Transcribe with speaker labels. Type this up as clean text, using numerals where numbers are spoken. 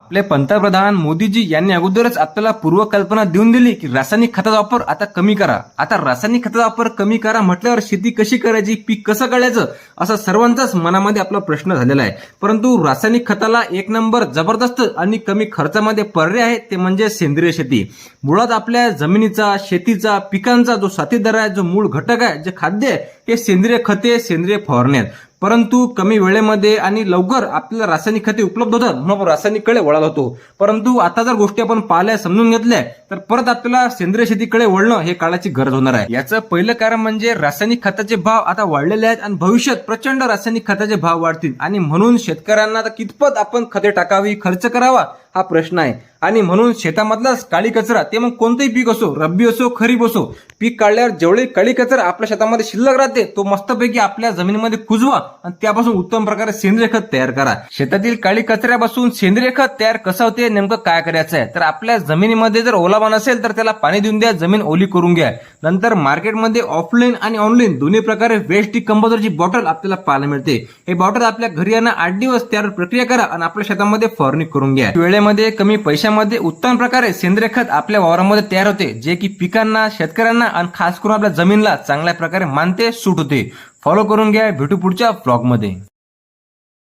Speaker 1: आपले पंतप्रधान मोदीजी यांनी अगोदरच आपल्याला पूर्वकल्पना देऊन दिली की रासायनिक खताचा वापर आता कमी करा. आता रासायनिक खताचा वापर कमी करा म्हटल्यावर शेती कशी करायची, पीक कसं काढायचं, असा सर्वांचाच मनामध्ये आपला प्रश्न झालेला आहे. परंतु रासायनिक खताला एक नंबर जबरदस्त आणि कमी खर्चामध्ये पर्याय आहे, ते म्हणजे सेंद्रिय शेती. मुळात आपल्या जमिनीचा, शेतीचा, पिकांचा जो साथीदार आहे, जो मूळ घटक आहे, जे खाद्य आहे, हे सेंद्रिय खते, सेंद्रिय फवारणी आहेत. परंतु कमी वेळेमध्ये आणि लवकर आपल्याला रासायनिक खते उपलब्ध होतात म्हणून रासायनिककडे वळाला होतो. परंतु आता जर गोष्टी आपण पाहिल्या, समजून घेतल्या, तर परत आपल्याला सेंद्रिय शेतीकडे वळणं हे काळाची गरज होणार आहे. याचं पहिलं कारण म्हणजे रासायनिक खताचे भाव आता वाढलेले आहेत आणि भविष्यात प्रचंड रासायनिक खताचे भाव वाढतील आणि म्हणून शेतकऱ्यांना आता कितपत आपण खते टाकावी, खर्च करावा हा प्रश्न आहे. आणि म्हणून शेतामधलाच काळी कचरा, ते मग कोणतेही पीक असो, रब्बी असो, खरीप असो, पीक काढल्यावर जेवढे काळी कचरा आपल्या शेतामध्ये शिल्लक राहते तो मस्तपैकी आपल्या जमिनीमध्ये कुजवा आणि त्यापासून उत्तम प्रकारे सेंद्रिय खत तयार करा. शेतातील काळी कचऱ्यापासून सेंद्रिय खत तयार कसं होते, नेमकं काय करायचं आहे, तर आपल्या जमिनीमध्ये जर ओलावा नसेल तर त्याला पाणी देऊन द्या, जमीन ओली करून घ्या. नंतर मार्केटमध्ये ऑफलाईन आणि ऑनलाईन दोन्ही प्रकारे वेस्ट कंपोजरची बॉटल आपल्याला पाहायला मिळते. हे बॉटल आपल्या घरी आणा, 8 दिवस त्यावर प्रक्रिया करा आणि आपल्या शेतामध्ये फवारणी करून घ्या. वेळेमध्ये, कमी पैशामध्ये उत्तम प्रकारे सेंद्रिय खत आपल्या वावरामध्ये तयार होते, जे की पिकांना, शेतकऱ्यांना आणि खास करून आपल्या जमिनीला चांगल्या प्रकारे मानते, सूट होते. फॉलो करून घ्या. भेटू पुढच्या ब्लॉगमध्ये.